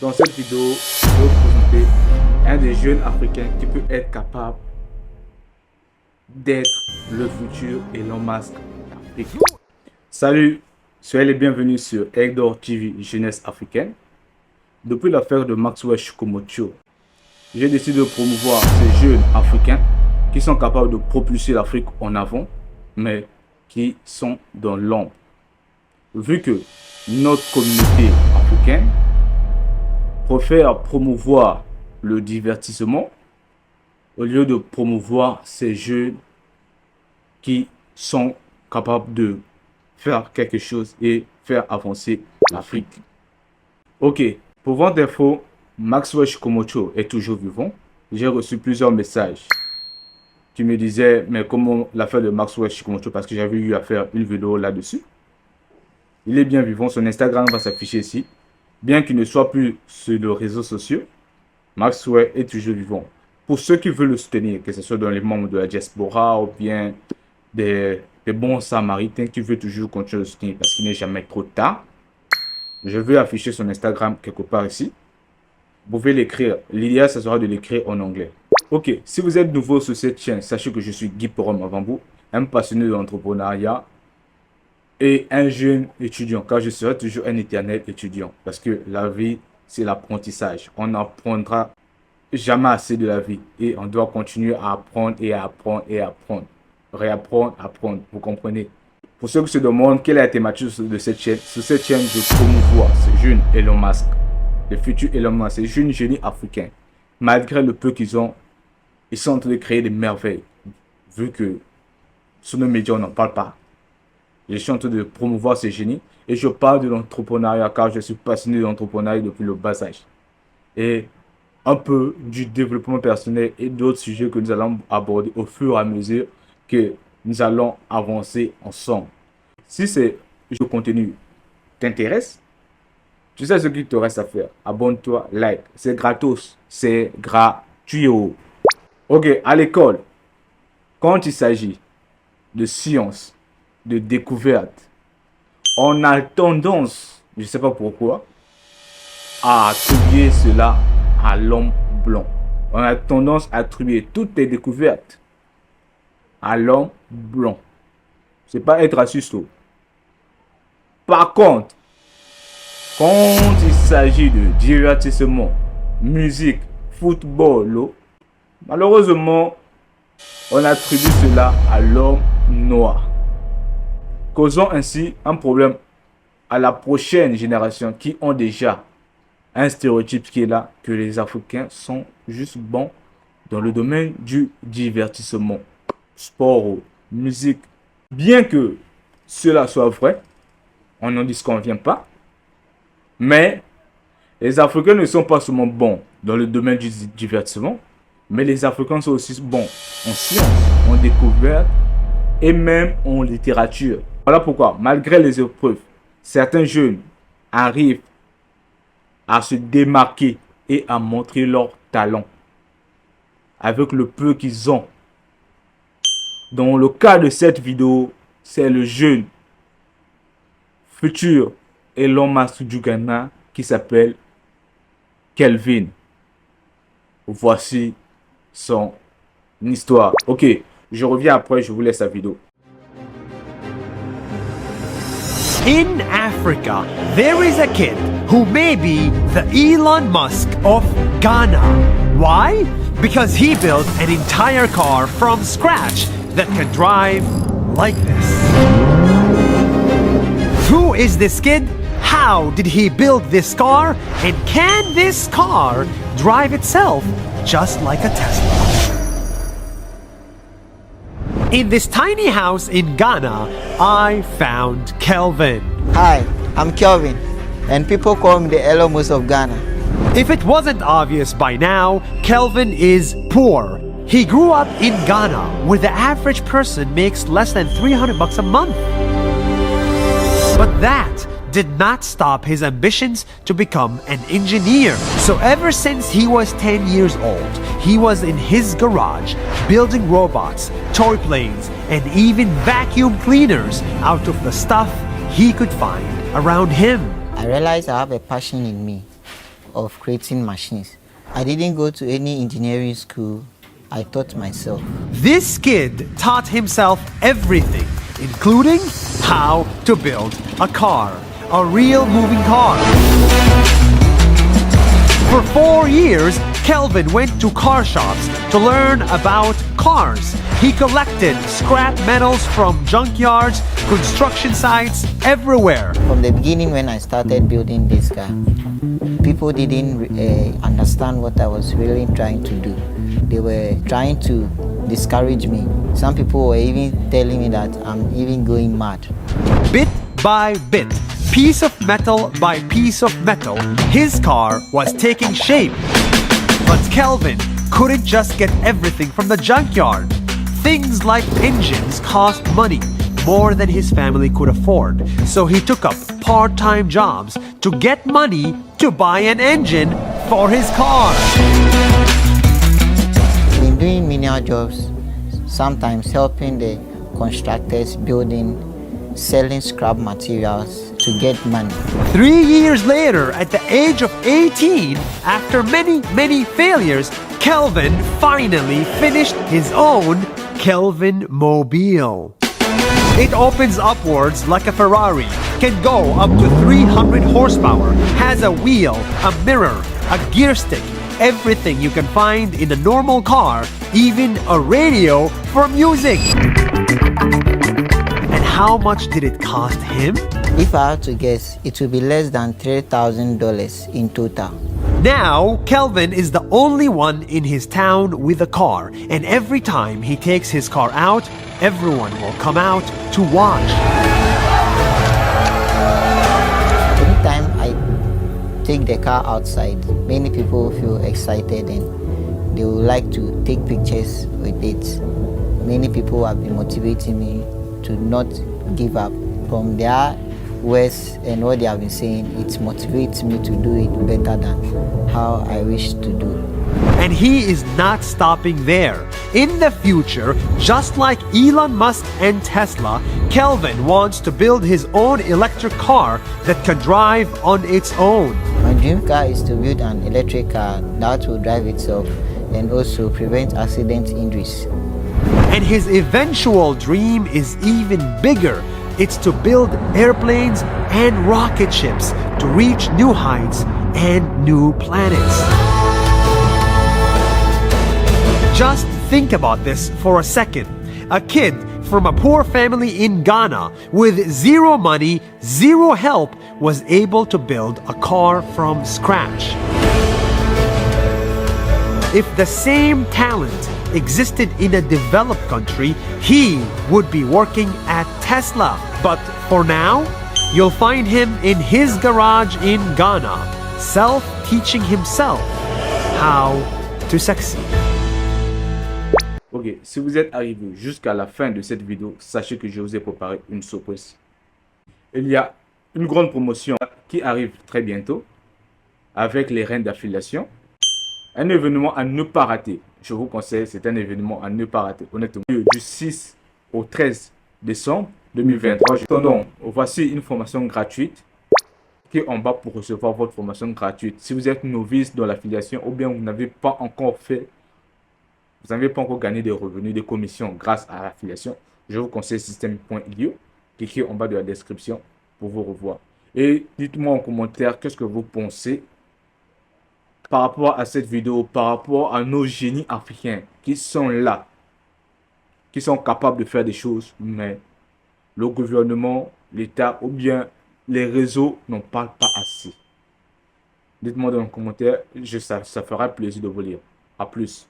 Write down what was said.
Dans cette vidéo, je vais vous présenter un des jeunes africains qui peut être capable d'être le futur Elon Musk d'Afrique. Salut, soyez les bienvenus sur Hector TV Jeunesse Africaine. Depuis l'affaire de Maxwell Chikumocho, j'ai décidé de promouvoir ces jeunes africains qui sont capables de propulser l'Afrique en avant, mais qui sont dans l'ombre. Vu que notre communauté africaine préfère promouvoir le divertissement au lieu de promouvoir ces jeunes qui sont capables de faire quelque chose et faire avancer l'Afrique. Ok, pour votre info, Maxwell Chikumocho est toujours vivant. J'ai reçu plusieurs messages qui me disaient mais comment l'affaire de Maxwell Chikumocho, parce que j'avais eu à faire une vidéo là-dessus. Il est bien vivant, son Instagram va s'afficher ici. Bien qu'il ne soit plus sur les réseaux sociaux, Maxwell est toujours vivant. Pour ceux qui veulent le soutenir, que ce soit dans les membres de la diaspora ou bien des bons samaritains qui veulent toujours continuer de le soutenir parce qu'il n'est jamais trop tard, je vais afficher son Instagram quelque part ici. Vous pouvez l'écrire. L'idéal, ce sera de l'écrire en anglais. Ok, si vous êtes nouveau sur cette chaîne, sachez que je suis Guy Porom Avambou, un passionné de l'entrepreneuriat et un jeune étudiant, car je serai toujours un éternel étudiant. Parce que la vie, c'est l'apprentissage. On n'apprendra jamais assez de la vie. Et on doit continuer à apprendre et à apprendre et à apprendre. Réapprendre, apprendre. Vous comprenez? Pour ceux qui se demandent quelle est la thématique de cette chaîne, sur cette chaîne, je promouvois ce jeune Elon Musk, le futur Elon Musk, ces jeunes génies africains. Malgré le peu qu'ils ont, ils sont en train de créer des merveilles. Vu que sur nos médias, on n'en parle pas. Je suis en train de promouvoir ces génies et je parle de l'entrepreneuriat car je suis passionné de l'entrepreneuriat depuis le bas âge. Et un peu du développement personnel et d'autres sujets que nous allons aborder au fur et à mesure que nous allons avancer ensemble. Si ce contenu t'intéresse, tu sais ce qu'il te reste à faire. Abonne-toi, like. C'est gratos. C'est gratuit. Ok, à l'école, quand il s'agit de science, de découverte, on a tendance, je ne sais pas pourquoi, à attribuer cela à l'homme blanc. On a tendance à attribuer toutes les découvertes à l'homme blanc. C'est pas être raciste. Par contre, quand il s'agit de divertissement, musique, football, malheureusement, on attribue cela à l'homme noir, causant ainsi un problème à la prochaine génération qui ont déjà un stéréotype qui est là, que les Africains sont juste bons dans le domaine du divertissement, sport, musique. Bien que cela soit vrai, on n'en disconvient pas, mais les Africains ne sont pas seulement bons dans le domaine du divertissement, mais les Africains sont aussi bons en sciences, en découverte et même en littérature. Voilà pourquoi, malgré les épreuves, certains jeunes arrivent à se démarquer et à montrer leur talent avec le peu qu'ils ont. Dans le cas de cette vidéo, c'est le jeune futur Elon Musk du Ghana qui s'appelle Kelvin. Voici son histoire. Ok, je reviens après, je vous laisse la vidéo. In Africa, there is a kid who may be the Elon Musk of Ghana. Why? Because he built an entire car from scratch that can drive like this. Who is this kid? How did he build this car? And can this car drive itself just like a Tesla? In this tiny house in Ghana, I found Kelvin. Hi, I'm Kelvin, and people call me the Elon Musk of Ghana. If it wasn't obvious by now, Kelvin is poor. He grew up in Ghana, where the average person makes less than 300 bucks a month. But that did not stop his ambitions to become an engineer. So ever since he was 10 years old, he was in his garage building robots, toy planes, and even vacuum cleaners out of the stuff he could find around him. I realized I have a passion in me. of creating machines. I didn't go to any engineering school. I taught myself. This kid taught himself everything, including how to build a car, a real moving car. For 4 years, Kelvin went to car shops to learn about cars. He collected scrap metals from junkyards, construction sites, everywhere. From the beginning when I started building this car, people didn't understand what I was really trying to do. They were trying to discourage me. Some people were even telling me that I'm even going mad. Bit by bit, piece of metal by piece of metal, his car was taking shape. But Kelvin couldn't just get everything from the junkyard. Things like engines cost money, more than his family could afford. So he took up part-time jobs to get money to buy an engine for his car. Been doing menial jobs, sometimes helping the contractors building, selling scrap materials to get money. 3 years later, at the age of 18, after many failures, Kelvin finally finished his own Kelvin Mobile. It opens upwards like a Ferrari, can go up to 300 horsepower, has a wheel, a mirror, a gear stick, everything you can find in a normal car, even a radio for music. And how much did it cost him? If I had to guess, it would be less than $3,000 in total. Now, Kelvin is the only one in his town with a car, and every time he takes his car out, everyone will come out to watch. Anytime I take the car outside, many people feel excited and they would like to take pictures with it. Many people have been motivating me to not give up. From their words and what they have been saying, it motivates me to do it better than how I wish to do. And he is not stopping there. In the future, just like Elon Musk and Tesla, Kelvin wants to build his own electric car that can drive on its own. My dream car is to build an electric car that will drive itself and also prevent accident injuries. And his eventual dream is even bigger. It's to build airplanes and rocket ships to reach new heights and new planets. Just think about this for a second. A kid from a poor family in Ghana with zero money, zero help, was able to build a car from scratch. If the same talent existed in a developed country, he would be working at Tesla. But for now, you'll find him in his garage in Ghana, self-teaching himself how to succeed. Ok, si vous êtes arrivé jusqu'à la fin de cette vidéo, sachez que je vous ai préparé une surprise. Il y a une grande promotion qui arrive très bientôt avec les reines d'affiliation. Un événement à ne pas rater. Je vous conseille, c'est un événement à ne pas rater. Honnêtement, du 6 au 13 décembre 2023. Donc, voici une formation gratuite qui est en bas pour recevoir votre formation gratuite. Si vous êtes novice dans l'affiliation ou bien vous n'avez pas encore gagné des revenus, des commissions grâce à l'affiliation, je vous conseille système.io. Cliquez en bas de la description pour vous revoir. Et dites-moi en commentaire qu'est-ce que vous pensez par rapport à cette vidéo, par rapport à nos génies africains qui sont là, qui sont capables de faire des choses, mais le gouvernement, l'État ou bien les réseaux n'en parlent pas assez. Dites-moi dans les commentaires, ça fera plaisir de vous lire. A plus.